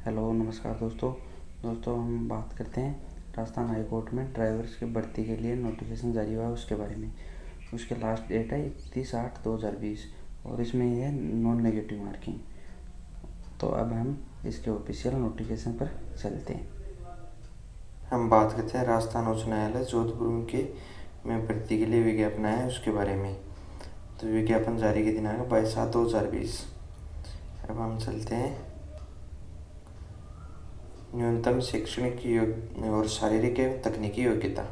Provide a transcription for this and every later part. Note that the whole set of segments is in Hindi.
हेलो नमस्कार दोस्तों। हम बात करते हैं राजस्थान हाई कोर्ट में ड्राइवर्स की भर्ती के लिए नोटिफिकेशन जारी हुआ है उसके बारे में। उसके लास्ट डेट है 31/8/2020 और इसमें यह है नॉन नेगेटिव मार्किंग। तो अब हम इसके ऑफिशियल नोटिफिकेशन पर चलते हैं। हम बात करते हैं राजस्थान उच्च न्यायालय जोधपुर के में भर्ती के लिए विज्ञापन आया है उसके बारे में। तो विज्ञापन जारी के दिनांक 22/7/2020। अब हम चलते हैं न्यूनतम शैक्षणिक और शारीरिक एवं तकनीकी योग्यता।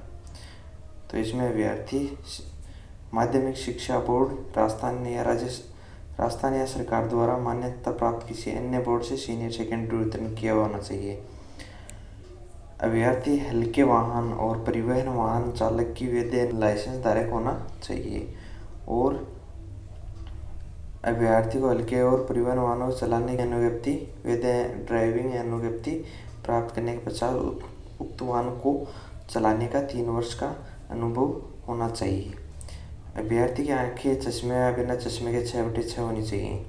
तो इसमें अभ्यर्थी माध्यमिक शिक्षा बोर्ड राजस्थान या सरकार द्वारा मान्यता प्राप्त किसी अन्य बोर्ड से सीनियर सेकेंडरी उत्तीर्ण किया होना चाहिए। अभ्यर्थी हल्के वाहन और परिवहन वाहन चालक की वैध लाइसेंस धारक होना चाहिए और अभ्यर्थी को हल्के और परिवहन वाहनों चलाने की अनुज्ञप्ति वैध ड्राइविंग अनुज्ञप्ति प्राप्त करने के पश्चात उक्त वाहन को चलाने का 3 वर्ष का अनुभव होना चाहिए। अभ्यर्थी की आंखें चश्मे या बिना चश्मे के 6/6 होनी चाहिए।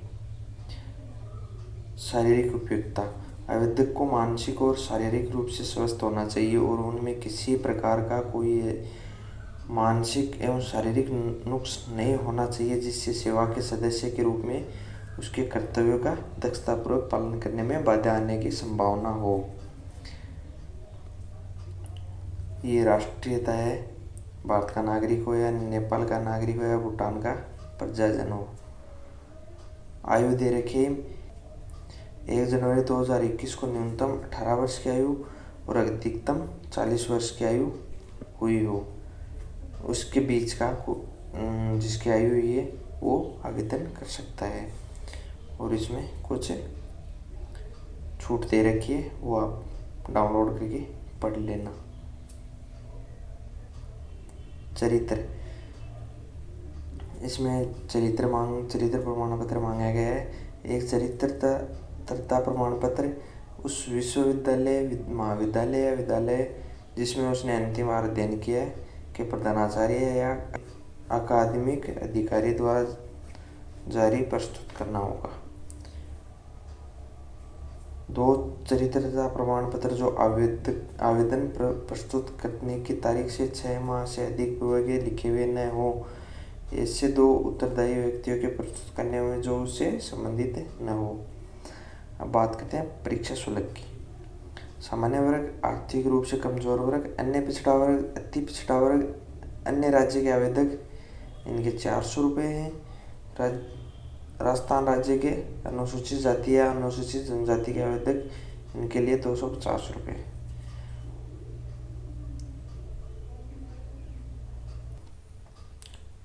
शारीरिक उपयुक्तता। आवेदक को मानसिक और शारीरिक रूप से स्वस्थ होना चाहिए और उनमें किसी प्रकार का कोई मानसिक एवं शारीरिक नुक्स नहीं होना चाहिए जिससे सेवा के सदस्य के रूप में उसके कर्तव्यों का दक्षतापूर्वक पालन करने में बाधा आने की संभावना हो। ये राष्ट्रीयता है, भारत का नागरिक हो या नेपाल का नागरिक हो या भूटान का प्रजाजन हो। आयु दे रखी 1 जनवरी 2021 को न्यूनतम 18 वर्ष की आयु और अधिकतम 40 वर्ष की आयु हुई हो। उसके बीच का जिसकी आयु हुई है वो आवेदन कर सकता है और इसमें कुछ छूट दे रखी है, वो आप डाउनलोड करके पढ़ लेना। चरित्र। इसमें चरित्र प्रमाण पत्र मांगा गया है। एक चरित्रता प्रमाण पत्र उस विश्वविद्यालय, महाविद्यालय या विद्यालय जिसमें उसने अंतिम बार अध्ययन किया है के प्रधानाचार्य या अकादमिक अधिकारी द्वारा जारी प्रस्तुत करना होगा। 2 चरित्रता प्रमाण पत्र जो आवेदन प्रस्तुत करने की तारीख से 6 माह से अधिक पूर्व के लिखे हुए न हो। ऐसे 2 उत्तरदायी व्यक्तियों के प्रस्तुत करने में जो उससे संबंधित न हो। अब बात करते हैं परीक्षा शुल्क की। सामान्य वर्ग, आर्थिक रूप से कमजोर वर्ग, अन्य पिछड़ा वर्ग, अति पिछड़ा वर्ग, अन्य राज्य के आवेदक इनके 400 रुपये हैं। राजस्थान राज्य के अनुसूचित जाति या अनुसूचित जनजाति के आवेदक इनके लिए 250 रुपये।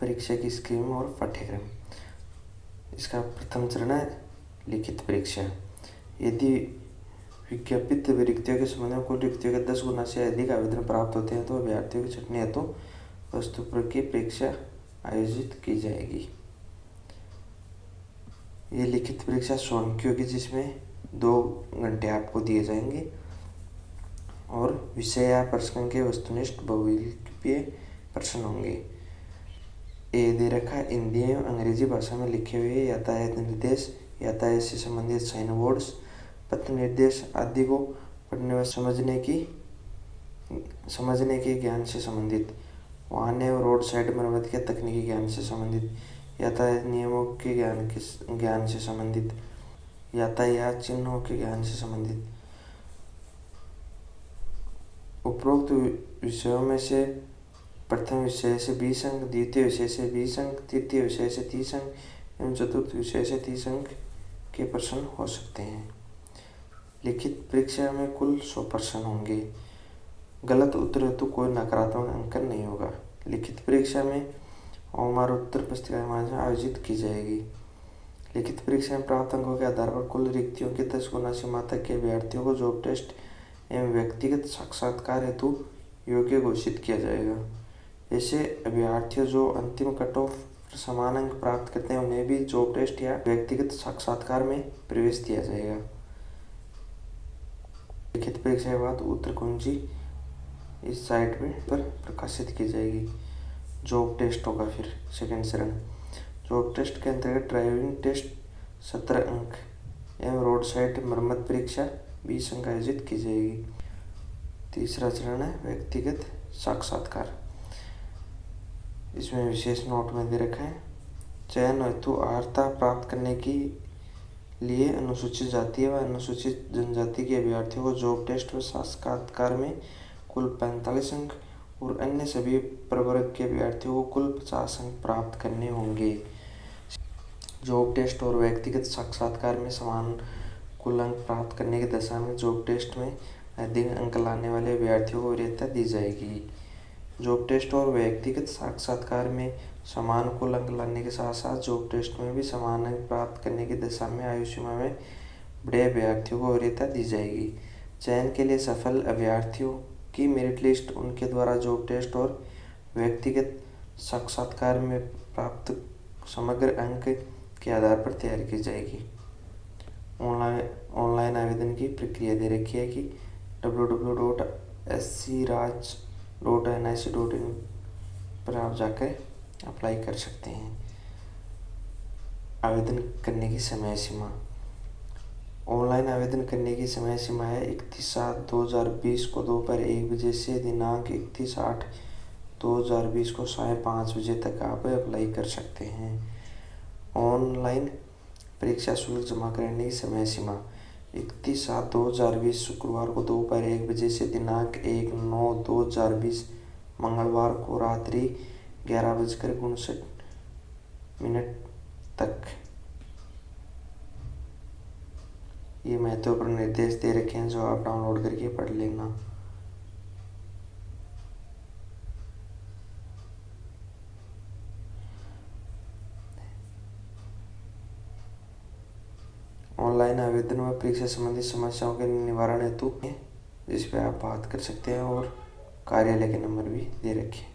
परीक्षा की स्कीम और पाठ्यक्रम। इसका प्रथम चरण है लिखित परीक्षा। यदि विज्ञापित रिक्तियों के संबंध में कुल रिक्तियों के 10 गुना से अधिक आवेदन प्राप्त होते हैं तो अभ्यर्थियों की छंटनी हेतु वस्तुपर की परीक्षा आयोजित की जाएगी। ये लिखित परीक्षा स्वयं की होगी जिसमें 2 घंटे आपको दिए जाएंगे और विषय या प्रश्न के वस्तुनिष्ठ बहुविकल्पीय प्रश्न होंगे। ए दे रखा हिंदी एवं अंग्रेजी भाषा में लिखे हुए यातायात निर्देश, यातायात से संबंधित साइन बोर्ड्स, पथ निर्देश आदि को पढ़ने व समझने के ज्ञान से संबंधित, वाहन एवं रोड साइड मरम्मत के तकनीकी ज्ञान से संबंधित, यातायात नियमों के ज्ञान से संबंधित, यातायात चिन्हों के ज्ञान से संबंधित। उपरोक्त विषयों में से प्रथम विषय से 20 अंक, द्वितीय विषय से 20 अंक, तृतीय विषय से 30 अंक एवं चतुर्थ विषय से 30 अंक के प्रश्न हो सकते हैं। लिखित परीक्षा में कुल 100 प्रश्न होंगे। गलत उत्तर हेतु कोई नकारात्मक अंकन नहीं होगा। लिखित परीक्षा में ओमर उत्तर पुस्तिका आयोजित की जाएगी। लिखित परीक्षा में प्राप्त अंकों के आधार पर कुल रिक्तियों की 10 गुना सीमा तक के अभ्यर्थियों को जॉब टेस्ट एवं व्यक्तिगत साक्षात्कार हेतु योग्य घोषित किया जाएगा। ऐसे अभ्यर्थियों जो अंतिम कट ऑफ समान अंक प्राप्त करते हैं उन्हें भी जॉब टेस्ट या व्यक्तिगत साक्षात्कार में प्रवेश दिया जाएगा। लिखित परीक्षा के बाद उत्तर कुंजी इस साइट पर प्रकाशित की जाएगी। जॉब टेस्ट होगा फिर सेकेंड चरण। जॉब टेस्ट के अंतर्गत ड्राइविंग टेस्ट 17 अंक एवं रोड साइड मरम्मत परीक्षा 20 अंक आयोजित की जाएगी। तीसरा चरण है व्यक्तिगत साक्षात्कार। इसमें विशेष नोट में दे रखा है, चयन हेतु अर्हता प्राप्त करने के लिए अनुसूचित जाति व अनुसूचित जनजाति के अभ्यर्थियों को जॉब टेस्ट व साक्षात्कार में कुल 45 अंक और अन्य सभी प्रवर्ग के अभ्यर्थियों को कुल 50 अंक प्राप्त करने होंगे। जॉब टेस्ट और व्यक्तिगत साक्षात्कार में समान कुल अंक प्राप्त करने की दशा में जॉब टेस्ट में अधिक अंक लाने वाले अभ्यर्थियों को वरीयता दी जाएगी। जॉब टेस्ट और व्यक्तिगत साक्षात्कार में समान कुल अंक लाने के साथ साथ जॉब टेस्ट में भी समान अंक प्राप्त करने की दशा में आयु सीमा में बड़े अभ्यर्थियों को वरीयता दी जाएगी। चयन के लिए सफल अभ्यर्थियों की मेरिट लिस्ट उनके द्वारा जॉब टेस्ट और व्यक्तिगत साक्षात्कार में प्राप्त समग्र अंक के आधार पर तैयार की जाएगी। ऑनलाइन आवेदन की प्रक्रिया दे रखी है कि www.scraj.nic.in पर आप जाकर अप्लाई कर सकते हैं। आवेदन करने की समय सीमा। ऑनलाइन आवेदन करने की समय सीमा है 31/7/2020 को दोपहर 1 बजे से दिनांक 31/8/2020 को साढ़े 5 बजे तक आप अप्लाई कर सकते हैं। ऑनलाइन परीक्षा शुल्क जमा करने की समय सीमा 31/7/2020 शुक्रवार को दोपहर 1 बजे से दिनांक 1/9/2020 मंगलवार को रात्रि 11:59 तक। ये महत्वपूर्ण निर्देश दे रखे हैं जो आप डाउनलोड करके पढ़ लेना। ऑनलाइन आवेदन व परीक्षा संबंधी समस्याओं के निवारण हेतु जिस पे आप बात कर सकते हैं और कार्यालय के नंबर भी दे रखे हैं।